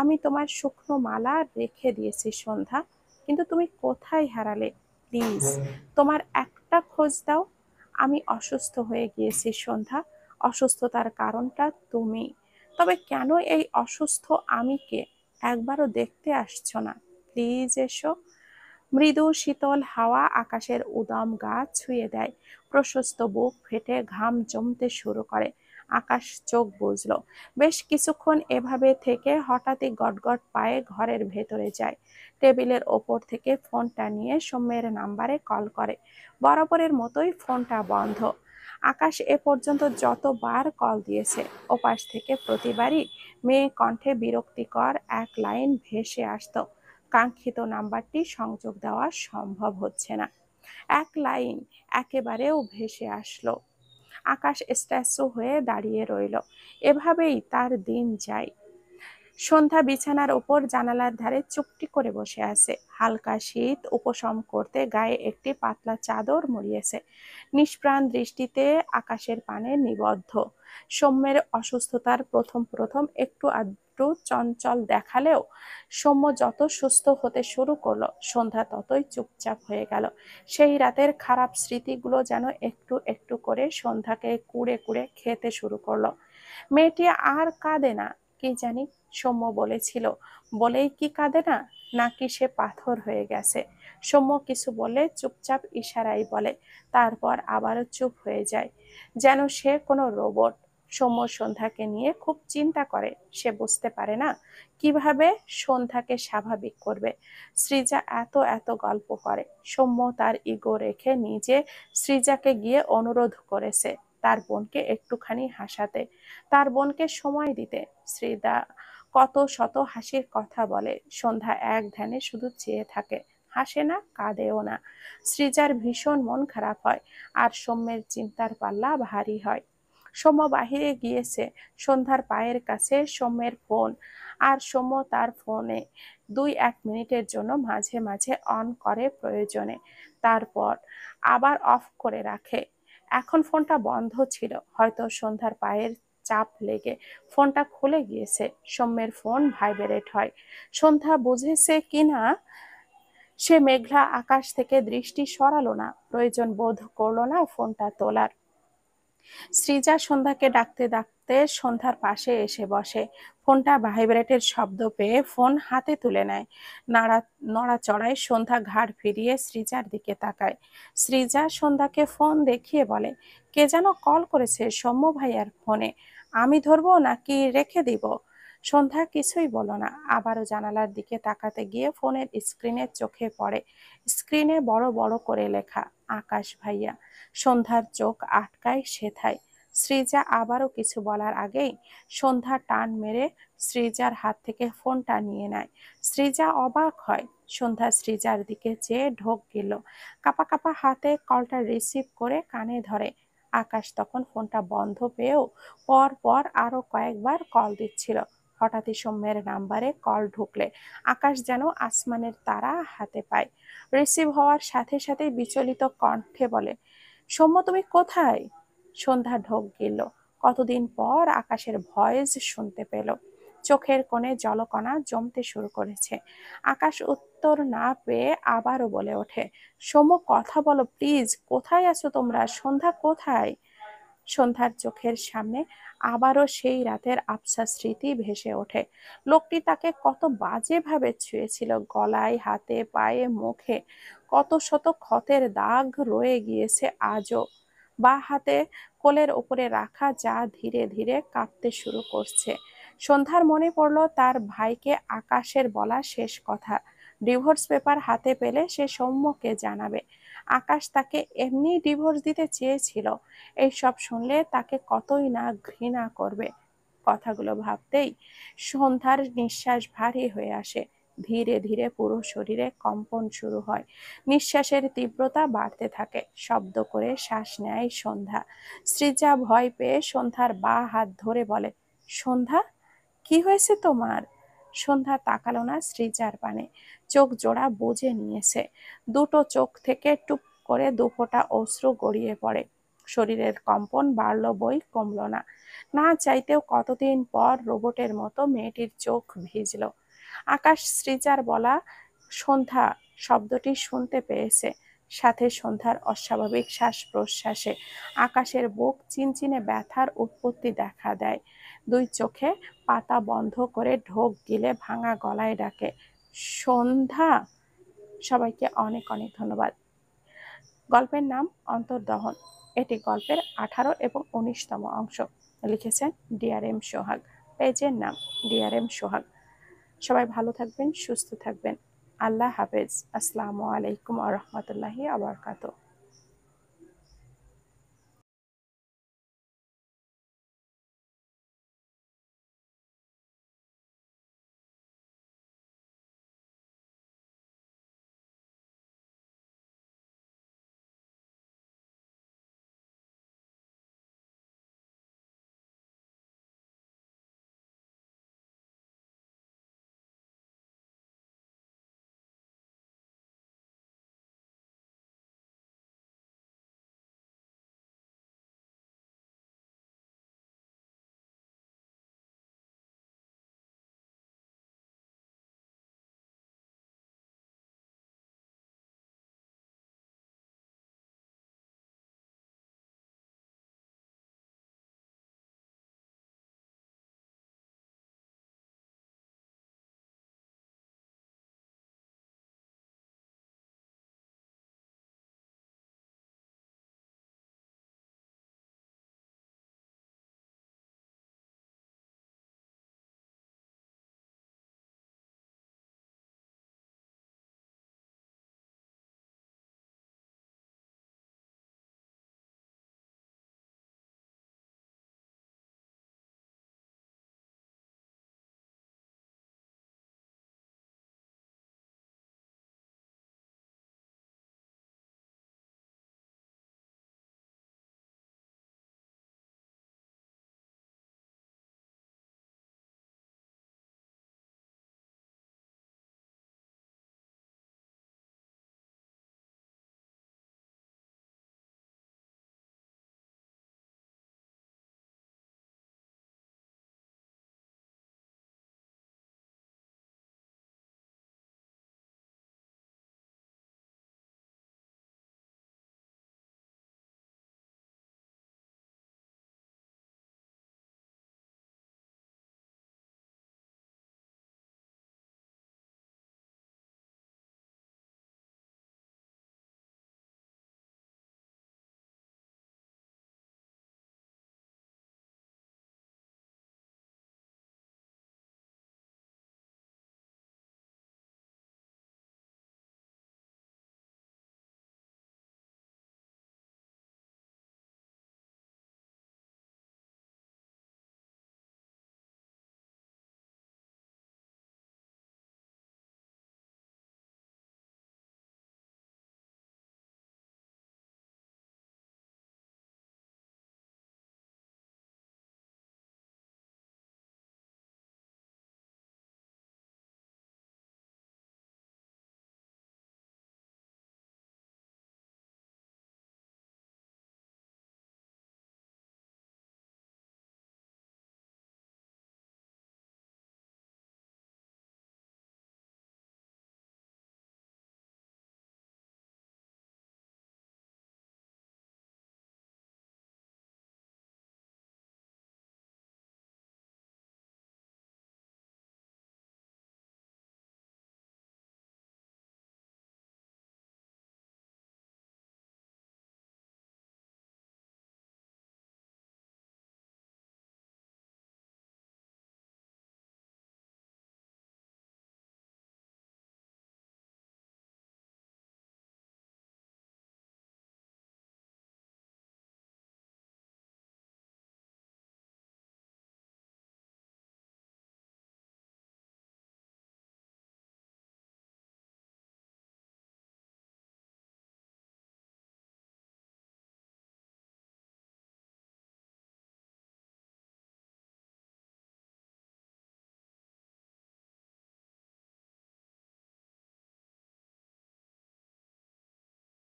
আমি তোমার শুকনো মালা রেখে দিয়েছি সন্ধ্যা, কিন্তু তুমি কোথায় হারালে? প্লিজ তোমার একটা খোঁজ দাও। আমি অসুস্থ হয়ে গিয়েছি সন্ধ্যা, অসুস্থতার কারণটা তুমি। তবে কেন এই অসুস্থ আমিকে একবারও দেখতে আসছো না? প্লিজ এসো। মৃদু শীতল হাওয়া আকাশের উদাম গা ছুঁয়ে দেয়। প্রশস্ত বুক ফেটে ঘাম জমতে শুরু করে। আকাশ চোখ বুজল। বেশ কিছুক্ষণ এভাবে থেকে হঠাৎই গটগট পায়ে ঘরের ভেতরে যায়। টেবিলের ওপর থেকে ফোনটা নিয়ে সৌম্যের নাম্বারে কল করে। বরাবরের মতোই ফোনটা বন্ধ। আকাশ এ পর্যন্ত যতবার কল দিয়েছে, ওপাশ থেকে প্রতিবারই মেয়ে কণ্ঠে বিরক্তিকর এক লাইন ভেসে আসতো, কাঙ্ক্ষিত নাম্বারটি সংযোগ দেওয়া সম্ভব হচ্ছে না। এক লাইন একেবারেও ভেসে আসলো। আকাশ স্ট্যাচু হয়ে দাঁড়িয়ে রইল। এভাবেই তার দিন যায়। সন্ধ্যা বিছানার ওপর জানালার ধারে চুপটি করে বসে আছে। হালকা শীত উপশম করতে গায়ে একটি পাতলা চাদর মুড়িয়েছে। নিষ্প্রাণ দৃষ্টিতে আকাশের পানে নিবদ্ধ। সৌম্যের অসুস্থতার প্রথম প্রথম একটু আধটু চঞ্চল দেখালেও সৌম্য যত সুস্থ হতে শুরু করলো, সন্ধ্যা ততই চুপচাপ হয়ে গেল। সেই রাতের খারাপ স্মৃতিগুলো যেন একটু একটু করে সন্ধ্যাকে কুড়ে কুড়ে খেতে শুরু করলো। মেয়েটি আর কাঁদে না, কি জানি সৌম্য বলেছিল বলেই কি কাঁদে না, নাকি সে পাথর হয়ে গেছে? সৌম্য কিছু বলে চুপচাপ ইশারাই বলে, তারপর আবারও চুপ হয়ে যায়, যেন সে কোনো রোবট। সৌম্য সন্ধ্যাকে নিয়ে খুব চিন্তা করে। সে বুঝতে পারে না কিভাবে সন্ধ্যাকে স্বাভাবিক করবে। সৃজা এত এত গল্প করে। সৌম্য তার ইগো রেখে নিজে সৃজাকে গিয়ে অনুরোধ করেছে তার বোনকে একটুখানি হাসাতে, তার বোনকে সময় দিতে। সৃজা কত শত হাসির কথা বলে, সন্ধ্যা এক ধ্যানে শুধু চেয়ে থাকে, হাসে না, কাঁদেও না। সৃজার ভীষণ মন খারাপ হয়, আর সৌম্যের চিন্তার পাল্লা ভারী হয়। সৌম্য বাহিরে গিয়েছে। সন্ধ্যার পায়ের কাছে সৌম্যের ফোন, আর সৌম্য তার ফোনে ২-১ মিনিটের জন্য মাঝে মাঝে অন করে প্রয়োজনে, তারপর আবার অফ করে রাখে। এখন ফোনটা বন্ধ ছিল, হয়তো সন্ধ্যার পায়ের চাপ লেগে ফোনটা খুলে গিয়েছে। সৌম্যের ফোন ভাইব্রেট হয়। সন্ধ্যা বুঝেছে কিনা সে মেঘলা আকাশ থেকে দৃষ্টি সরালো না, প্রয়োজন বোধ করলো না ফোনটা তোলার। সৃজা সন্ধ্যাকে ডাকতে ডাকতে সন্ধ্যার পাশে এসে বসে। ফোনটা ভাইব্রেটের শব্দ পেয়ে ফোন হাতে তুলে নেয়। নড়াচড়ায় সন্ধ্যা ঘাড় ফিরিয়ে সৃজার দিকে তাকায়। সৃজা সন্ধ্যাকে ফোন দেখিয়ে বলে, কে যেন কল করেছে সৌম্য ভাইয়ার ফোনে, আমি ধরবো নাকি রেখে দিব? সন্ধ্যা কিছুই বলো না, আবারও জানালার দিকে তাকাতে গিয়ে ফোনের স্ক্রিনে চোখে পড়ে। স্ক্রিনে বড় বড় করে লেখা, আকাশ ভাইয়া। সন্ধ্যার চোখ আটকায় সেথায়। সৃজা আবারও কিছু বলার আগেই সন্ধ্যা টান মেরে সৃজার হাত থেকে ফোনটা নিয়ে নেয়। সৃজা অবাক হয়। সন্ধ্যা সৃজার দিকে চেয়ে ঢোক গেল। কাপা কাপা হাতে কলটা রিসিভ করে কানে ধরে। আকাশ তখন ফোনটা বন্ধ পেয়েও পর পর আরো কয়েকবার কল দিচ্ছিল। হঠাৎই সৌম্যের নাম্বারে কল ঢুকলে আকাশ যেন আসমানের তারা হাতে পায়। রিসিভ হওয়ার সাথে সাথে বিচলিত কণ্ঠে বলে, সৌম্য তুমি কোথায়? সন্ধ্যা ঢোক গেল। কতদিন পর আকাশের ভয়েস শুনতে পেল। চোখের কোণে জলকণা জমতে শুরু করেছে। আকাশ উত্তর না পেয়ে আবারও বলে ওঠে, সৌম্য কথা বলো প্লিজ, কোথায় আছো তোমরা? সন্ধ্যা কোথায়? সন্ধ্যার চোখের সামনে আবারও সেই রাতের আবছা স্মৃতি ভেসে ওঠে। লোকটি তাকে কত বাজেভাবে ছুঁয়েছিল, গলায়, হাতে, পায়ে, মুখে কত শত ক্ষতের দাগ রয়ে গিয়েছে আজও। বা হাতে কোলের ওপরে রাখা যা ধীরে ধীরে কাঁপতে শুরু করছে। সন্ধ্যার মনে পড়ল তার ভাইকে আকাশের বলা শেষ কথা, ডিভোর্স পেপার হাতে পেলে সে সৌম্যকে জানাবে। আকাশ তাকে এমনি ডিভোর্স দিতে চেয়েছিল। এইসব শুনলে তাকে কতই না ঘৃণা করবে। কথাগুলো ভাবতেই সন্ধ্যার নিঃশ্বাস ভারী হয়ে আসে। ধীরে ধীরে পুরো শরীরে কম্পন শুরু হয়। নিঃশ্বাসের তীব্রতা বাড়তে থাকে। শব্দ করে শ্বাস নেয় সন্ধ্যা। সৃজা ভয় পেয়ে সন্ধ্যার বাঁ হাত ধরে বলে, সন্ধ্যা, কি হয়েছে তোমার? সন্ধ্যা তাকালো না সৃজার পানে। চোখ জোড়া বুজে নিয়েছে। দুটো চোখ থেকে টুপ করে দুফোঁটা অশ্রু গড়িয়ে পড়ে। শরীরের কম্পন বাড়ল বই কমল না। না চাইতেও কতদিন পর রোবটের মতো মেয়েটির চোখ ভিজল। আকাশ সৃজার বলা সন্ধ্যা শব্দটি শুনতে পেয়েছে। সাথে সন্ধ্যার অস্বাভাবিক শ্বাস প্রশ্বাসে আকাশের বুক চিনচিনে ব্যথার উৎপত্তি দেখা দেয়। দুই চোখে পাতা বন্ধ করে ঢোক গিলে ভাঙা গলায় ডাকে, সন্ধ্যা। সবাইকে অনেক অনেক ধন্যবাদ। গল্পের নাম অন্তর্দহন। এটি গল্পের 18 এবং 19তম অংশ। লিখেছেন ডিআরএম সোহাগ। পেজের নাম ডিআরএম সোহাগ। সবাই ভালো থাকবেন, সুস্থ থাকবেন। আল্লাহ হাফেজ। আসসালামু আলাইকুম ওয়া রাহমাতুল্লাহি ওয়া বারাকাতুহু।